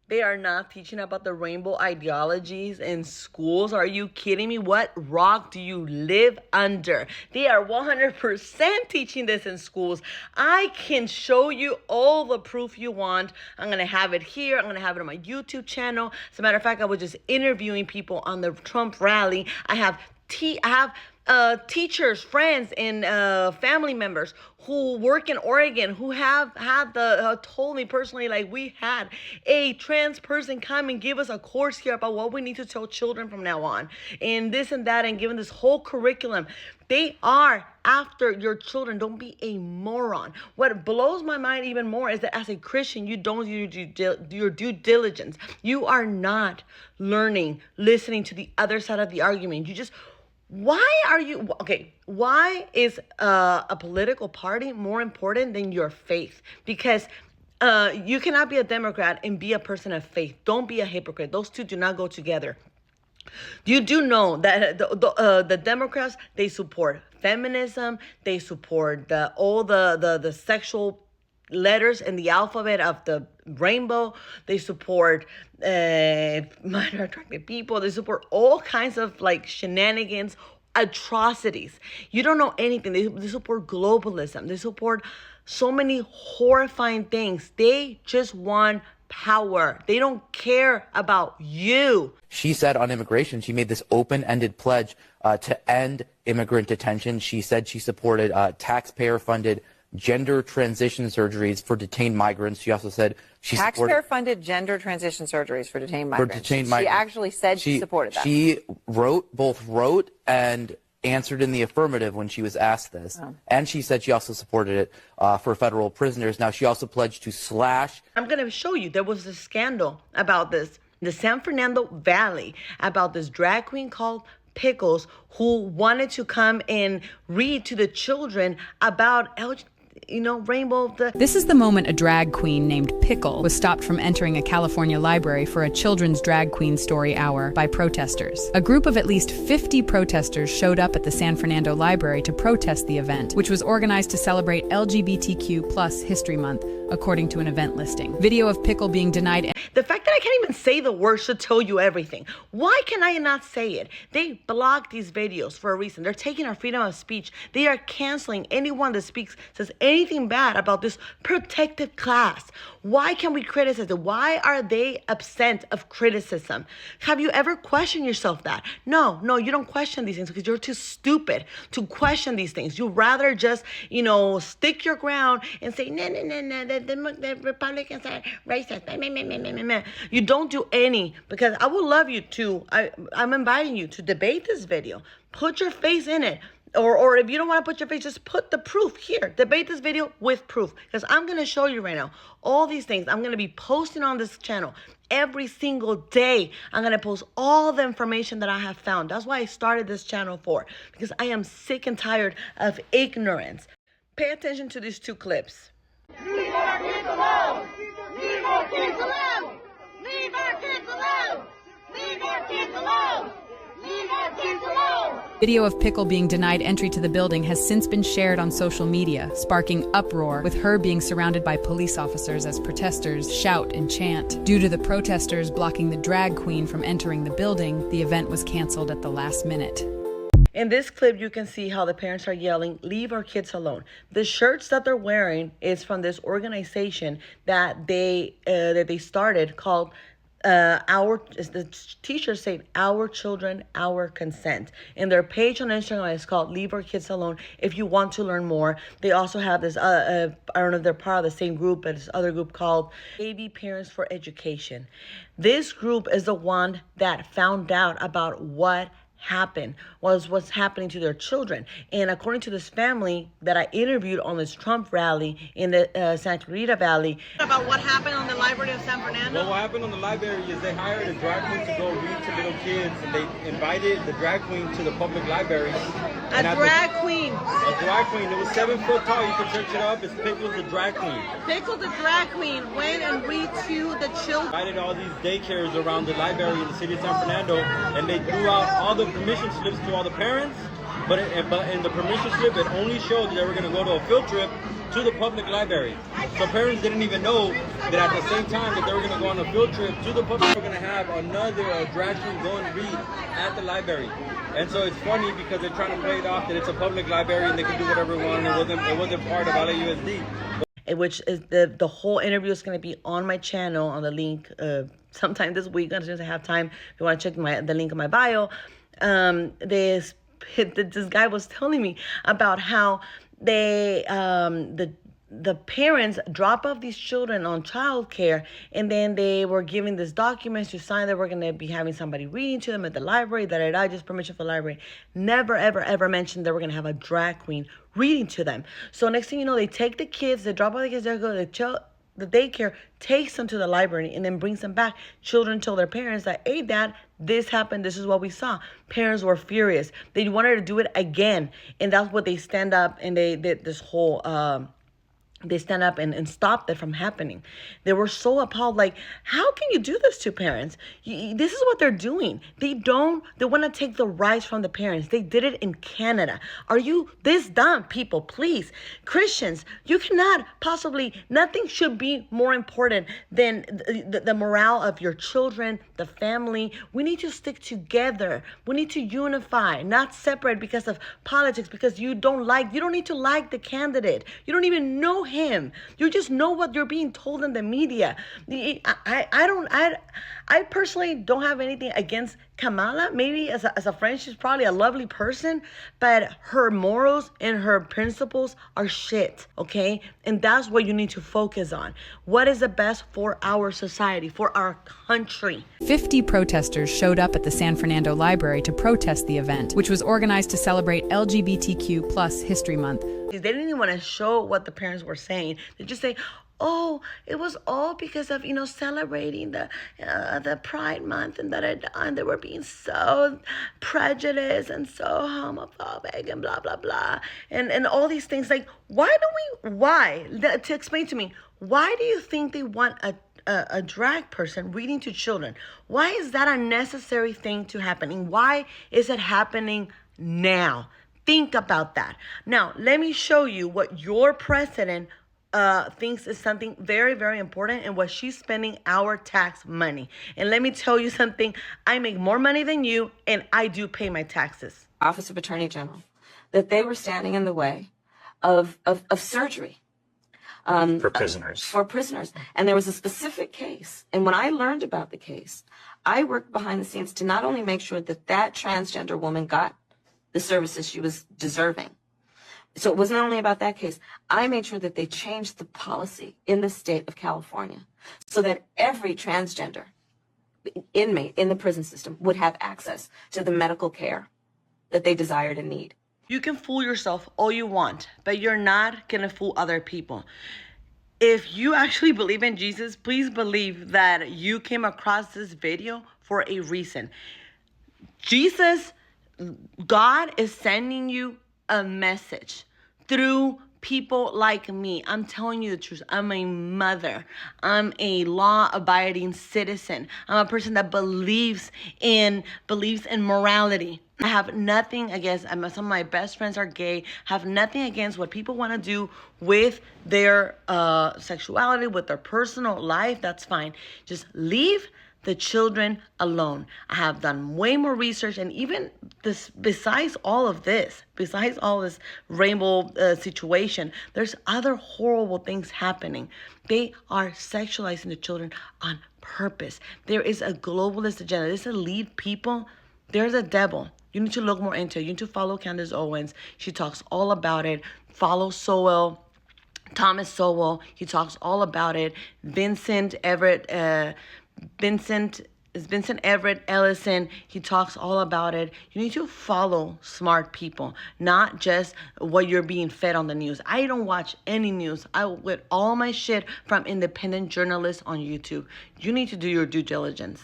They are not teaching about the rainbow ideologies in schools. Are you kidding me? What rock do you live under? They are 100% teaching this in schools. I can show you all the proof you want. I'm going to have it here. I'm going to have it on my YouTube channel. As a matter of fact, I was just interviewing people on the Trump rally. I have teachers, friends, and family members who work in Oregon who have had told me personally, like, we had a trans person come and give us a course here about what we need to tell children from now on, and this and that, and given this whole curriculum. They are after your children. Don't be a moron. What blows my mind even more is that as a Christian, you don't do your due diligence. You are not listening to the other side of the argument. Why is a political party more important than your faith? Because you cannot be a Democrat and be a person of faith. Don't be a hypocrite. Those two do not go together. You do know that the Democrats, they support feminism. They support all the sexual letters in the alphabet of the rainbow. They support minor attracted people. They support all kinds of like shenanigans, atrocities. You don't know anything. They support globalism. They support so many horrifying things. They just want power. They don't care about you. She said on immigration, she made this open-ended pledge to end immigrant detention. She said she supported taxpayer-funded gender transition surgeries for detained migrants. She also said she taxpayer-funded gender transition surgeries for detained migrants. She actually said she supported that. She both wrote and answered in the affirmative when she was asked this. Oh. And she said she also supported it for federal prisoners. Now, she also pledged to slash. I'm going to show you. There was a scandal about this, the San Fernando Valley, about this drag queen called Pickles, who wanted to come and read to the children about rainbow. This is the moment a drag queen named Pickle was stopped from entering a California library for a children's drag queen story hour by protesters. A group of at least 50 protesters showed up at the San Fernando Library to protest the event, which was organized to celebrate LGBTQ+ History Month, according to an event listing. Video of Pickle being denied. The fact that I can't even say the word should tell you everything. Why can I not say it? They block these videos for a reason. They're taking our freedom of speech. They are canceling anyone that says anything bad about this protected class. Why can we criticize it? Why are they absent of criticism? Have you ever questioned yourself that? No, you don't question these things because you're too stupid to question these things. You'd rather just, stick your ground and say, no, the Republicans are racist. You don't do any, because I would love you to, I'm inviting you to debate this video. Put your face in it. Or if you don't want to put your face, just put the proof here. Debate this video with proof. Because I'm going to show you right now all these things. I'm going to be posting on this channel every single day. I'm going to post all the information that I have found. That's why I started this channel for. Because I am sick and tired of ignorance. Pay attention to these two clips. Leave our kids alone! Leave our kids alone! Leave our kids alone! Leave our kids alone! Leave our kids alone! Video of Pickle being denied entry to the building has since been shared on social media, sparking uproar, with her being surrounded by police officers as protesters shout and chant. Due to the protesters blocking the drag queen from entering the building, the event was canceled at the last minute. In this clip, you can see how the parents are yelling, leave our kids alone. The shirts that they're wearing is from this organization that they started called the t-shirt saying our children, our consent. And their page on Instagram is called Leave Our Kids Alone if you want to learn more. They also have this I don't know if they're part of the same group, but this other group called Baby Parents for Education. This group is the one that found out about what's happening to their children. And according to this family that I interviewed on this Trump rally in the Santa Clarita Valley. About what happened on the Library of San Fernando? Well, what happened on the library is they hired a drag queen to go read to little kids, and they invited the drag queen to the public library. A drag queen. A drag queen. It was 7 foot tall. You can search it up. It's Pickles the drag queen. Pickles the drag queen went and read to the children. Invited all these daycares around the library in the city of San Fernando, and they threw out all the permission slips to all the parents, but in the permission slip, it only showed that they were going to go to a field trip to the public library. So parents didn't even know that at the same time that they were going to go on a field trip to the public, we're going to have another drag queen go and read at the library. And so it's funny because they're trying to play it off that it's a public library and they can do whatever they want. It wasn't part of LAUSD. Which is the whole interview is going to be on my channel on the link sometime this week as soon as I have time. If you want to check the link in my bio, this guy was telling me about how they the parents drop off these children on childcare, and then they were giving these documents to sign that we're going to be having somebody reading to them at the library, just permission for the library. Never, ever, ever mentioned that we're going to have a drag queen reading to them. So next thing you know, they take the kids, they drop off the kids, they go to the daycare, takes them to the library, and then brings them back. Children tell their parents that, hey, Dad, this happened, this is what we saw. Parents were furious. They wanted to do it again, and that's what they stand up, and they did this whole... they stand up and stop that from happening. They were so appalled, like, how can you do this to parents? This is what they're doing. They want to take the rights from the parents. They did it in Canada. Are you this dumb, people? Please. Christians, you cannot possibly, nothing should be more important than the morale of your children, the family. We need to stick together. We need to unify, not separate because of politics, because you don't need to like the candidate. You don't even know him. You just know what you're being told in the media. I personally don't have anything against Kamala. Maybe as a friend, she's probably a lovely person, but her morals and her principles are shit, okay? And that's what you need to focus on. What is the best for our society, for our country? 50 protesters showed up at the San Fernando Library to protest the event, which was organized to celebrate LGBTQ plus History Month. They didn't even want to show what the parents were saying. They just say, oh, it was all because of, celebrating the Pride Month and and they were being so prejudiced and so homophobic and blah, blah, blah. And all these things. Like, to explain to me, why do you think they want a drag person reading to children? Why is that a necessary thing to happen? And why is it happening now? Think about that. Now, let me show you what your president thinks is something very, very important and what she's spending our tax money. And let me tell you something. I make more money than you, and I do pay my taxes. Office of Attorney General, that they were standing in the way of surgery. For prisoners. For prisoners. And there was a specific case. And when I learned about the case, I worked behind the scenes to not only make sure that transgender woman got the services she was deserving. So it was not only about that case. I made sure that they changed the policy in the state of California so that every transgender inmate in the prison system would have access to the medical care that they desired and need. You can fool yourself all you want, but you're not going to fool other people. If you actually believe in Jesus, please believe that you came across this video for a reason. God is sending you a message through people like me. I'm telling you the truth. I'm a mother. I'm a law-abiding citizen. I'm a person that believes in morality. I have nothing against, some of my best friends are gay, have nothing against what people want to do with their sexuality, with their personal life. That's fine. Just leave the children alone. I have done way more research, and even this, besides all this rainbow situation, there's other horrible things happening. They are sexualizing the children on purpose. There is a globalist agenda. There's elite people. There's a devil. You need to look more into it. You need to follow Candace Owens. She talks all about it. Follow Thomas Sowell. He talks all about it. Vincent Everett Ellison, he talks all about it. You need to follow smart people, not just what you're being fed on the news. I don't watch any news. I get all my shit from independent journalists on YouTube. You need to do your due diligence.